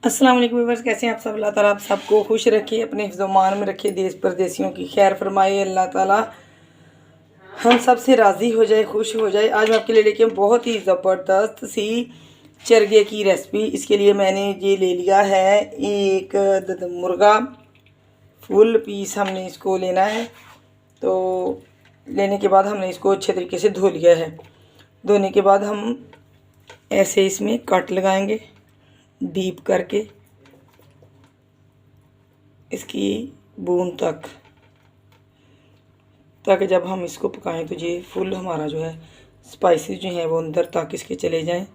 अस्सलाम वालेकुम व्यूअर्स, कैसे हैं आप सब। अल्लाह ताला आप सबको खुश रखे, अपने हिफ्ज़-ओ-मान में रखे, देश परदेसियों की खैर फरमाए। अल्लाह ताला हम सब से राज़ी हो जाए, खुश हो जाए। आज मैं आपके लिए लेके बहुत ही ज़बरदस्त सी चरगे की रेसिपी। इसके लिए मैंने ये ले लिया है एक मुर्गा। फुल पीस हमने इसको लेना है। तो लेने के बाद हमने इसको अच्छे तरीके से धो लिया है। धोने के बाद हम ऐसे इसमें कट लगाएंगे डीप करके इसकी बूंद तक, ताकि जब हम इसको पकाएं तो ये फुल हमारा जो है स्पाइसेस जो हैं वो अंदर तक इसके चले जाएं।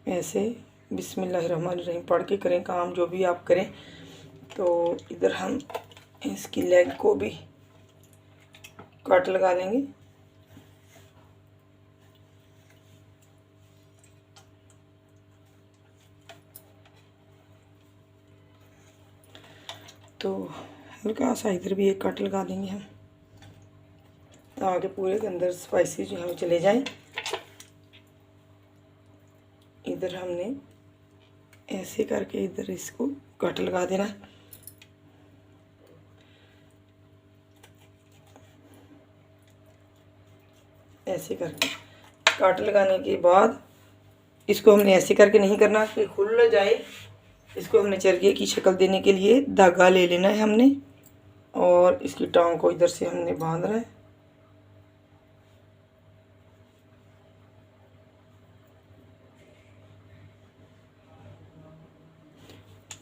ऐसे बिस्मिल्लाहिर्रहमानिर्रहीम पढ़ के करें काम, जो भी आप करें। तो इधर हम इसकी लेग को भी कट लगा लेंगे। तो हल्का सा इधर भी एक कट लगा देंगे हम, ताकि पूरे के अंदर स्पाइसी जो है वो चले जाएं। इधर हमने ऐसे करके इधर इसको कट लगा देना है। ऐसे करके कट लगाने के बाद इसको हमने ऐसे करके नहीं करना कि खुल जाए। इसको हमने चरखे की शक्ल देने के लिए धागा ले लेना है हमने, और इसकी टांग को इधर से हमने बांधना है।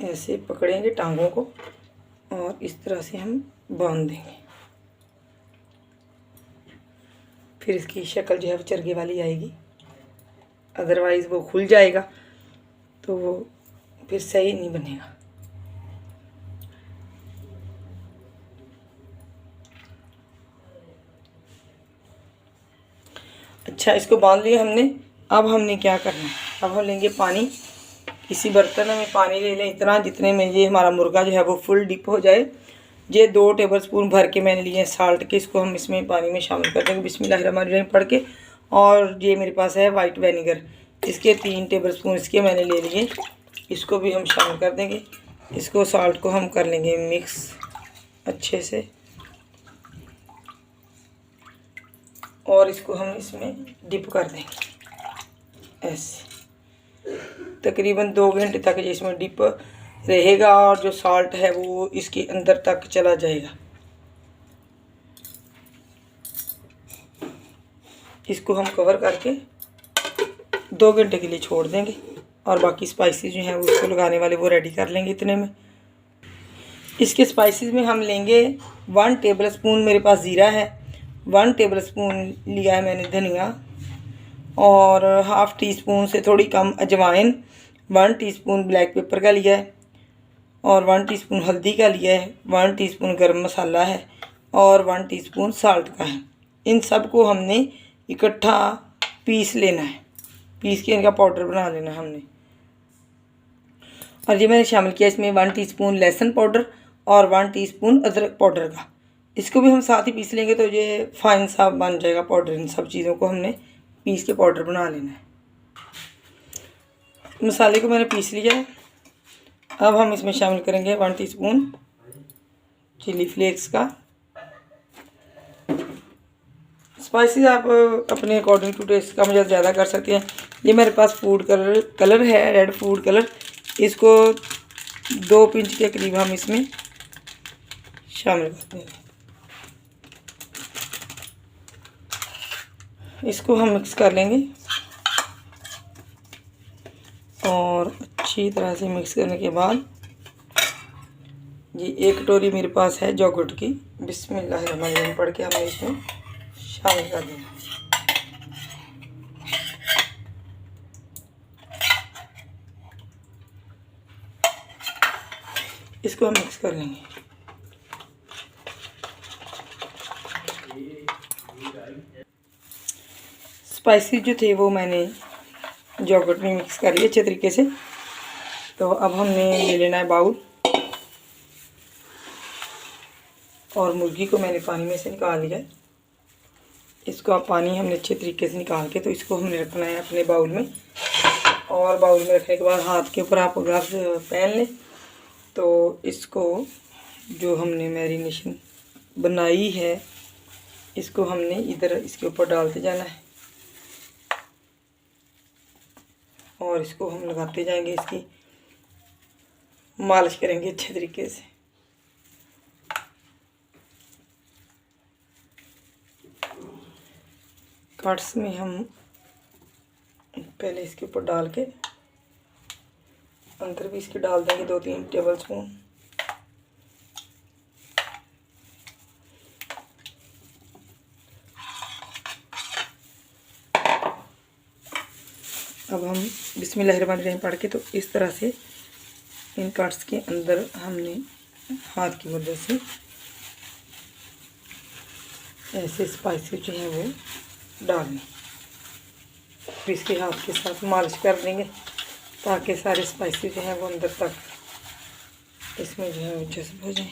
ऐसे पकड़ेंगे टांगों को और इस तरह से हम बांध देंगे। फिर इसकी शक्ल जो है वो चरखे वाली आएगी, अदरवाइज़ वो खुल जाएगा तो वो फिर सही नहीं बनेगा। अच्छा, इसको बांध लिया हमने। अब हमने क्या करना है, अब हम लेंगे पानी। किसी बर्तन में पानी ले लें इतना जितने में ये हमारा मुर्गा जो है वो फुल डिप हो जाए। ये 2 टेबलस्पून भर के मैंने लिए हैं साल्ट के, इसको हम इसमें पानी में शामिल कर देंगे बिस्मिल्लाहिर्रहमानिर्रहीम पढ़ के। और ये मेरे पास है वाइट विनेगर, इसके 3 टेबलस्पून इसके मैंने ले लिए, इसको भी हम शामिल कर देंगे। इसको साल्ट को हम कर लेंगे मिक्स अच्छे से, और इसको हम इसमें डिप कर देंगे ऐसे। तकरीबन 2 घंटे तक ये इसमें डिप रहेगा और जो साल्ट है वो इसके अंदर तक चला जाएगा। इसको हम कवर करके 2 घंटे के लिए छोड़ देंगे, और बाकी स्पाइसेस जो हैं वो इसको लगाने वाले वो रेडी कर लेंगे इतने में। इसके स्पाइसेस में हम लेंगे 1 टेबलस्पून मेरे पास ज़ीरा है, 1 टेबलस्पून लिया है मैंने धनिया, और हाफ़ टी स्पून से थोड़ी कम अजवाइन, 1 टीस्पून ब्लैक पेपर का लिया है, और 1 टीस्पून हल्दी का लिया है, 1 टीस्पून गरम मसाला है, और 1 टीस्पून साल्ट का है। इन सब को हमने इकट्ठा पीस लेना है, पीस के इनका पाउडर बना लेना है हमने। और ये मैंने शामिल किया इसमें 1 टीस्पून लहसुन पाउडर और 1 टीस्पून अदरक पाउडर का। इसको भी हम साथ ही पीस लेंगे तो ये फाइन सा बन जाएगा पाउडर। इन सब चीज़ों को हमने पीस के पाउडर बना लेना है। मसाले को मैंने पीस लिया है। अब हम इसमें शामिल करेंगे 1 टीस्पून चिली फ्लेक्स का। स्पाइसेस आप अपने अकॉर्डिंग टू टेस्ट कम या ज़्यादा कर सकते हैं। ये मेरे पास फूड कलर है, रेड फूड कलर। इसको 2 पिंच के करीब हम इसमें शामिल कर देंगे। इसको हम मिक्स कर लेंगे, और अच्छी तरह से मिक्स करने के बाद ये 1 कटोरी मेरे पास है योगर्ट की, बिस्मिल्लाहिर्रहमानिर्रहीम पढ़ के हमें इसमें शामिल कर देना। इसको हम मिक्स कर लेंगे। स्पाइसेस जो थे वो मैंने योगर्ट में मिक्स कर लिए अच्छे तरीके से। तो अब हमने ले लेना है बाउल, और मुर्गी को मैंने पानी में से निकाल लिया है। इसको आप पानी हमने अच्छे तरीके से निकाल के, तो इसको हमने रखना है अपने बाउल में। और बाउल में रखने के बाद हाथ के ऊपर आप ग्लव्स पहन लें। तो इसको जो हमने मैरिनेशन बनाई है इसको हमने इधर इसके ऊपर डालते जाना है और इसको हम लगाते जाएंगे, इसकी मालिश करेंगे अच्छे तरीके से। कट्स में हम पहले इसके ऊपर डाल के अंदर भी इसके डाल देंगे 2-3 टेबल स्पून। अब हम बिस्मिल्लाहिर्रहमानिर्रहीम पढ़ के, तो इस तरह से इन कट्स के अंदर हमने हाथ की मदद से ऐसे स्पाइसी जो है वो डालने, फिर इसके हाथ के साथ मालिश कर देंगे ताकि सारे स्पाइसी जो है वो अंदर तक इसमें जो है वो जज़्ब हो जाए।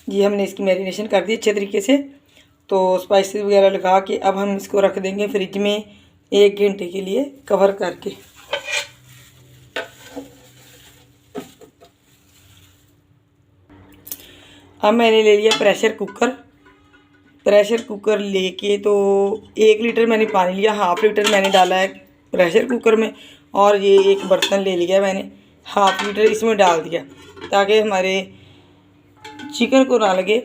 ये हमने इसकी मैरिनेशन कर दी अच्छे तरीके से। तो स्पाइसेस वगैरह लगा के अब हम इसको रख देंगे फ्रिज में 1 घंटे के लिए कवर करके। अब मैंने ले लिया प्रेशर कुकर। प्रेशर कुकर लेके तो 1 लीटर मैंने पानी लिया, हाफ़ लीटर मैंने डाला है प्रेशर कुकर में, और ये एक बर्तन ले लिया मैंने, हाफ़ लीटर इसमें डाल दिया ताकि हमारे चिकन को ना लगे।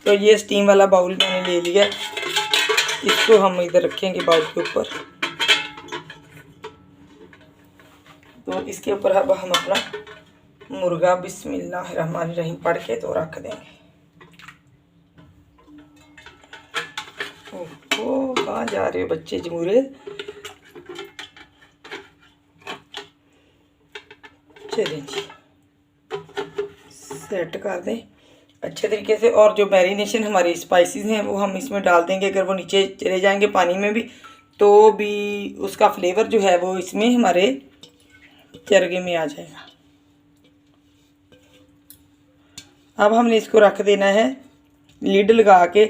तो ये स्टीम वाला बाउल मैंने ले लिया, इसको हम इधर रखेंगे बाउल के ऊपर। तो इसके ऊपर अब हम अपना मुर्गा बिस्मिल्लाहिर्रहमानिर्रहीम पढ़ के तो रख देंगे। ओहो, कहाँ जा रहे हो बच्चे जमूरे? चलिए जी, सेट कर दें अच्छे तरीके से। और जो मैरिनेशन हमारी स्पाइसेस हैं वो हम इसमें डाल देंगे। अगर वो नीचे चले जाएंगे पानी में भी तो भी उसका फ्लेवर जो है वो इसमें हमारे चरगे में आ जाएगा। अब हमने इसको रख देना है लिड लगा के।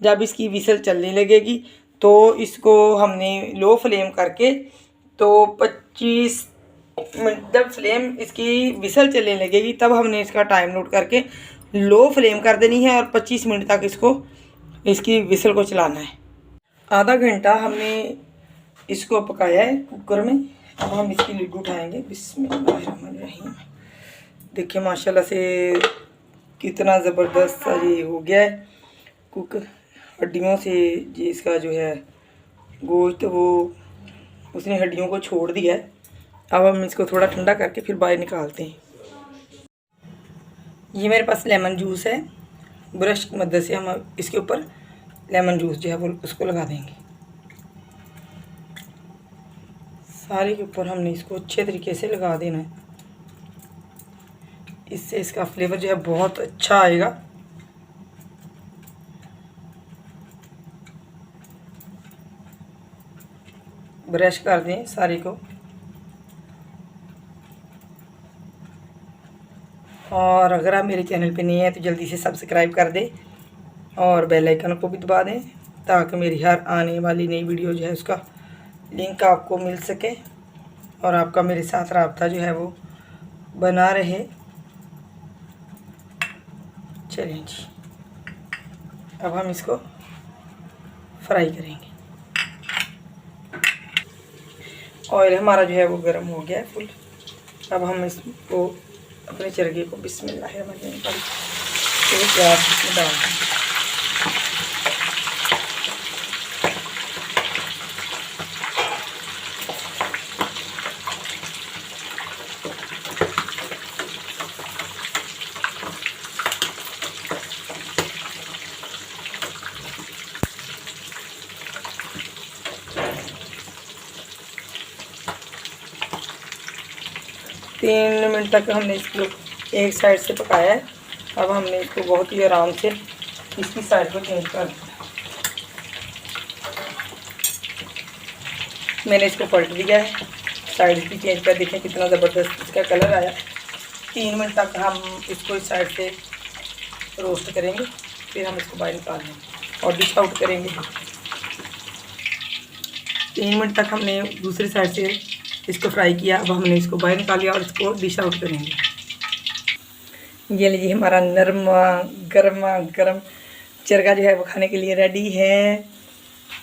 जब इसकी विसल चलने लगेगी तो इसको हमने लो फ्लेम करके, तो 25 मिनट जब फ्लेम इसकी विसल चलने लगेगी तब हमने इसका टाइम नोट करके लो फ्लेम कर देनी है और 25 मिनट तक इसकी विसल को चलाना है। आधा घंटा हमने इसको पकाया है कुकर में। अब हम इसकी लिड उठाएंगे बिस्मिल्लाहिर्रहमानिर्रहीम। देखिए माशाल्लाह से कितना ज़बरदस्त सा ये हो गया है कुक। हड्डियों से ये इसका जो है गोश्त वो उसने हड्डियों को छोड़ दिया है। अब हम इसको थोड़ा ठंडा करके फिर बाहर निकालते हैं। ये मेरे पास लेमन जूस है, ब्रश की मदद से हम इसके ऊपर लेमन जूस जो है वो उसको लगा देंगे। सारे के ऊपर हमने इसको अच्छे तरीके से लगा देना है, इससे इसका फ्लेवर जो है बहुत अच्छा आएगा। ब्रश कर दें सारे को। और अगर आप मेरे चैनल पे नए हैं तो जल्दी से सब्सक्राइब कर दें और बेल आइकन को भी दबा दें ताकि मेरी हर आने वाली नई वीडियो जो है उसका लिंक आपको मिल सके और आपका मेरे साथ राब्ता जो है वो बना रहे। चलिए जी, अब हम इसको फ्राई करेंगे। ऑयल हमारा जो है वो गर्म हो गया है फुल। अब हम इसको अपने चरगे को बिस्मिल्लाहिर्रहमानिर्रहीम तो प्याज इसमें डाल देंगे। 3 मिनट तक हमने इसको एक साइड से पकाया है। अब हमने इसको बहुत ही आराम से इसकी साइड को चेंज कर दिया। मैंने इसको पलट दिया है, साइड भी चेंज कर, देखें कितना ज़बरदस्त इसका कलर आया। 3 मिनट तक हम इसको इस साइड से रोस्ट करेंगे, फिर हम इसको बाहर निकाल लेंगे और डिश आउट करेंगे। 3 मिनट तक हमने दूसरी साइड से इसको फ्राई किया। अब हमने इसको बाहर निकाल लिया और इसको डिश आउट करेंगे। ये लीजिए हमारा नरमा गर्मा गर्म चरगा जो है वो खाने के लिए रेडी है।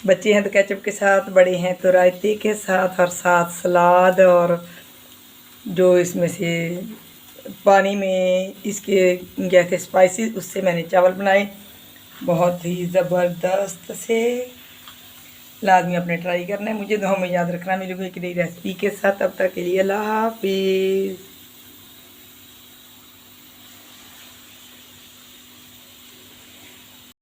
बच्चे हैं तो केचप के साथ, बड़े हैं तो रायते के साथ, और साथ सलाद, और जो इसमें से पानी में इसके गए थे स्पाइसेस, उससे मैंने चावल बनाए। बहुत ही ज़बरदस्त से, लाजमी अपने ट्राई करना है। मुझे दुआ में याद रखना, मिलूंगी एक नई रेसिपी के साथ। तब तक के लिए अल्लाह हाफिज़।